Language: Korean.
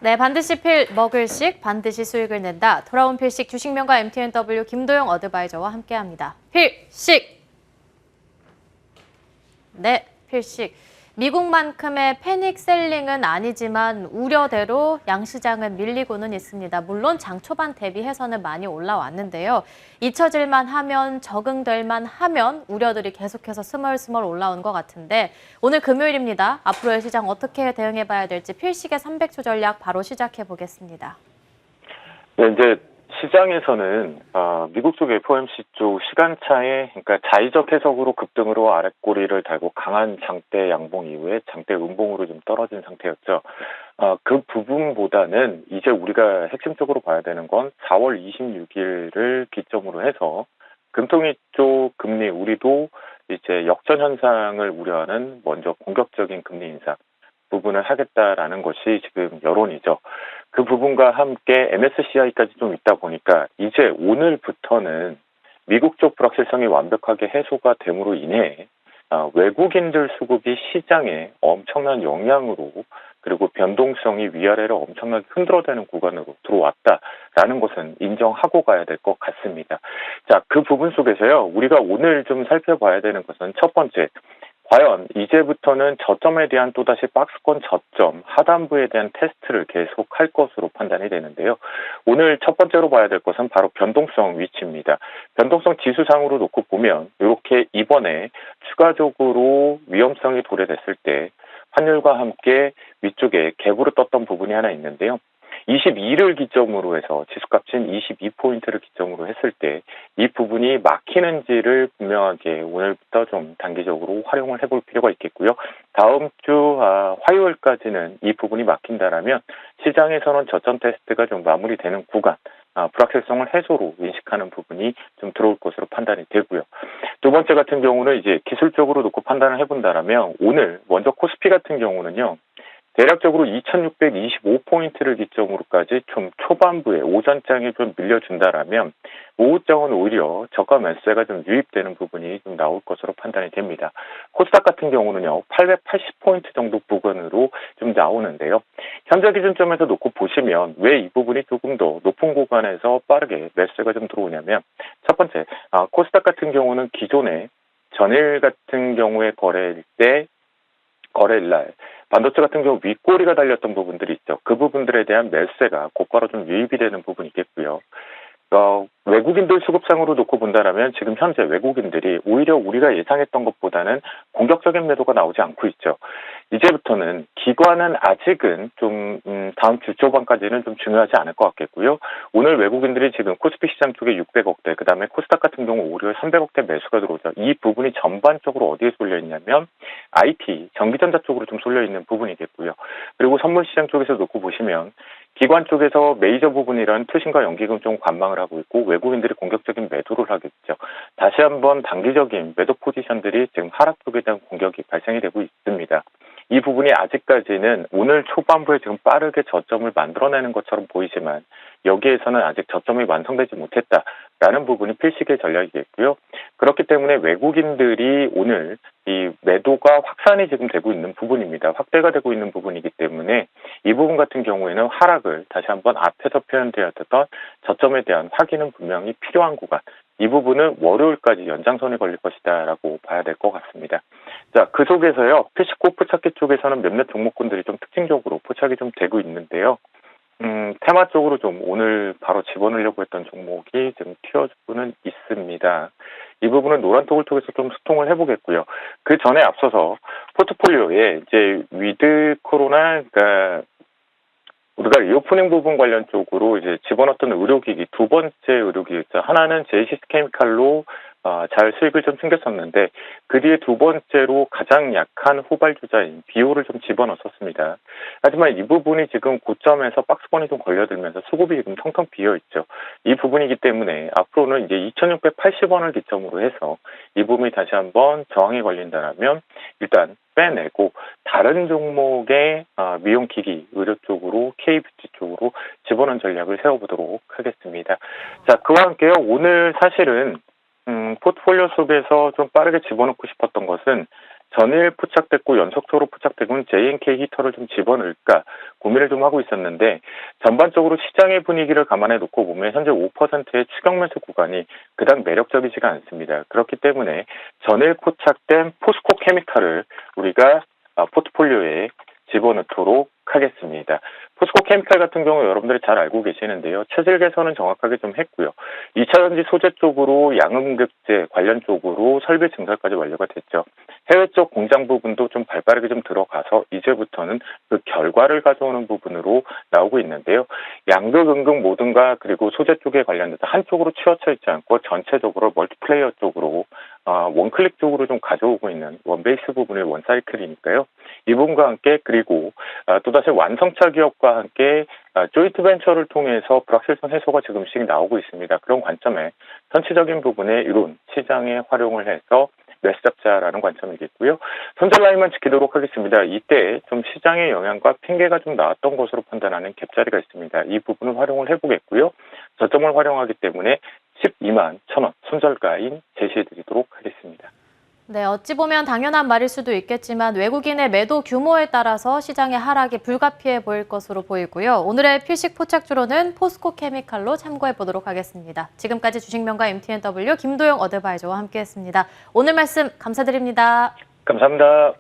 네, 반드시 먹을식, 반드시 수익을 낸다. 돌아온 필식 주식명가 MTNW 김도영 어드바이저와 함께합니다. 필식! 네, 필식. 미국만큼의 패닉 셀링은 아니지만 우려대로 양시장은 밀리고는 있습니다. 물론 장 초반 대비해서는 많이 올라왔는데요. 잊혀질만 하면, 적응될만 하면 우려들이 계속해서 스멀스멀 올라온 것 같은데 오늘 금요일입니다. 앞으로의 시장 어떻게 대응해봐야 될지 필식의 300초 전략 바로 시작해보겠습니다. 네, 이제 시장에서는 미국 쪽 FOMC 쪽 시간차에 그러니까 자의적 해석으로 급등으로 아랫꼬리를 달고 강한 장대 양봉 이후에 장대 음봉으로 좀 떨어진 상태였죠. 그 부분보다는 이제 우리가 핵심적으로 봐야 되는 건 4월 26일을 기점으로 해서 금통위 쪽 금리 우리도 이제 역전 현상을 우려하는 먼저 공격적인 금리 인상 부분을 하겠다라는 것이 지금 여론이죠. 그 부분과 함께 MSCI까지 좀 있다 보니까 이제 오늘부터는 미국 쪽 불확실성이 완벽하게 해소가 됨으로 인해 외국인들 수급이 시장에 엄청난 영향으로 그리고 변동성이 위아래로 엄청나게 흔들어대는 구간으로 들어왔다라는 것은 인정하고 가야 될 것 같습니다. 자, 그 부분 속에서요. 우리가 오늘 좀 살펴봐야 되는 것은 첫 번째, 과연 이제부터는 저점에 대한 또다시 박스권 저점, 하단부에 대한 테스트를 계속할 것으로 판단이 되는데요. 오늘 첫 번째로 봐야 될 것은 바로 변동성 위치입니다. 변동성 지수상으로 놓고 보면 이렇게 이번에 추가적으로 위험성이 도래됐을 때 환율과 함께 위쪽에 갭으로 떴던 부분이 하나 있는데요. 22를 기점으로 해서 지수값인 22포인트를 기점으로 했을 때 이 부분이 막히는지를 분명하게 오늘부터 좀 단기적으로 활용을 해볼 필요가 있겠고요. 다음 주 화요일까지는 이 부분이 막힌다라면 시장에서는 저점 테스트가 좀 마무리되는 구간, 불확실성을 해소로 인식하는 부분이 좀 들어올 것으로 판단이 되고요. 두 번째 같은 경우는 이제 기술적으로 놓고 판단을 해본다라면 오늘 먼저 코스피 같은 경우는요. 대략적으로 2625포인트를 기점으로까지 좀 초반부에 오전장에 좀 밀려준다라면 오후장은 오히려 저가 매수세가 좀 유입되는 부분이 좀 나올 것으로 판단이 됩니다. 코스닥 같은 경우는요. 880포인트 정도 부근으로 좀 나오는데요. 현재 기준점에서 놓고 보시면 왜 이 부분이 조금 더 높은 구간에서 빠르게 매수세가 좀 들어오냐면 첫 번째, 코스닥 같은 경우는 기존에 전일 같은 경우에 거래일날 반도체 같은 경우 윗꼬리가 달렸던 부분들이 있죠. 그 부분들에 대한 매수세가 곧바로 좀 유입이 되는 부분이겠고요. 외국인들 수급상으로 놓고 본다면 지금 현재 외국인들이 오히려 우리가 예상했던 것보다는 공격적인 매도가 나오지 않고 있죠. 이제부터는 기관은 아직은 좀 다음 주 초반까지는 좀 중요하지 않을 것 같겠고요. 오늘 외국인들이 지금 코스피 시장 쪽에 600억대, 그 다음에 코스닥 같은 경우 오히려 300억대 매수가 들어오죠. 이 부분이 전반적으로 어디에 쏠려 있냐면 IT, 전기전자 쪽으로 좀 쏠려 있는 부분이겠고요. 그리고 선물 시장 쪽에서 놓고 보시면 기관 쪽에서 메이저 부분이란 투신과 연기금 좀 관망을 하고 있고 외국인들이 공격적인 매도를 하겠죠. 다시 한번 단기적인 매도 포지션들이 지금 하락 쪽에 대한 공격이 발생이 되고 있습니다. 이 부분이 아직까지는 오늘 초반부에 지금 빠르게 저점을 만들어내는 것처럼 보이지만 여기에서는 아직 저점이 완성되지 못했다라는 부분이 필식의 전략이겠고요. 그렇기 때문에 외국인들이 오늘 이 매도가 확산이 지금 되고 있는 부분입니다. 확대가 되고 있는 부분이기 때문에 이 부분 같은 경우에는 하락을 다시 한번 앞에서 표현되었던 저점에 대한 확인은 분명히 필요한 구간. 이 부분은 월요일까지 연장선이 걸릴 것이다라고 봐야 될 것 같습니다. 자, 그 속에서요. 필식고 포착기 쪽에서는 몇몇 종목군들이 좀 특징적으로 포착이 좀 되고 있는데요. 테마 쪽으로 좀 오늘 바로 집어넣으려고 했던 종목이 지금 튀어주고는 있습니다. 이 부분은 노란톡을 통해서 좀 소통을 해보겠고요. 그 전에 앞서서 포트폴리오에 이제 위드 코로나, 그러니까 우리가 리오프닝 부분 관련 쪽으로 이제 집어넣었던 의료기기, 두 번째 의료기기죠. 하나는 제이시스케미칼로 잘 수익을 좀 챙겼었는데 그 뒤에 두 번째로 가장 약한 후발주자인 비오를 좀 집어넣었습니다. 하지만 이 부분이 지금 고점에서 박스권이 좀 걸려들면서 수급이 지금 텅텅 비어있죠. 이 부분이기 때문에 앞으로는 이제 2680원을 기점으로 해서 이 부분이 다시 한번 저항이 걸린다면 일단 빼내고 다른 종목의 미용기기, 의료 쪽으로 K뷰티 쪽으로 집어넣은 전략을 세워보도록 하겠습니다. 자, 그와 함께요. 오늘 사실은 포트폴리오 속에서 좀 빠르게 집어넣고 싶었던 것은 전일 포착됐고 연속적으로 포착되고 JNK 히터를 좀 집어넣을까 고민을 좀 하고 있었는데 전반적으로 시장의 분위기를 감안해 놓고 보면 현재 5%의 추격 매수 구간이 그닥 매력적이지가 않습니다. 그렇기 때문에 전일 포착된 포스코 케미칼을 우리가 포트폴리오에 집어넣도록 하겠습니다. 포스코 케미칼 같은 경우 여러분들이 잘 알고 계시는데요. 체질 개선은 정확하게 좀 했고요. 2차전지 소재 쪽으로 양음극재 관련 쪽으로 설비 증설까지 완료가 됐죠. 해외 쪽 공장 부분도 좀 발빠르게 좀 들어가서 이제부터는 그 결과를 가져오는 부분으로 나오고 있는데요. 양극, 음극 모든가 그리고 소재 쪽에 관련돼서 한쪽으로 치우쳐 있지 않고 전체적으로 멀티플레이어 쪽으로 원클릭 쪽으로 좀 가져오고 있는 원베이스 부분의 원사이클이니까요. 이 부분과 함께 그리고 또다시 완성차 기업과 함께 조인트 벤처를 통해서 불확실성 해소가 지금씩 나오고 있습니다. 그런 관점에 전체적인 부분에 이런 시장에 활용을 해서 매수 잡자라는 관점이겠고요. 손절 라인만 지키도록 하겠습니다. 이때 좀 시장의 영향과 핑계가 좀 나왔던 것으로 판단하는 갭자리가 있습니다. 이 부분을 활용을 해보겠고요. 저점을 활용하기 때문에 12만 1,000원 손절가인 제시해드리도록 하겠습니다. 네, 어찌 보면 당연한 말일 수도 있겠지만 외국인의 매도 규모에 따라서 시장의 하락이 불가피해 보일 것으로 보이고요. 오늘의 필식 포착주로는 포스코 케미칼로 참고해 보도록 하겠습니다. 지금까지 주식명가 MTNW 김도영 어드바이저와 함께했습니다. 오늘 말씀 감사드립니다. 감사합니다.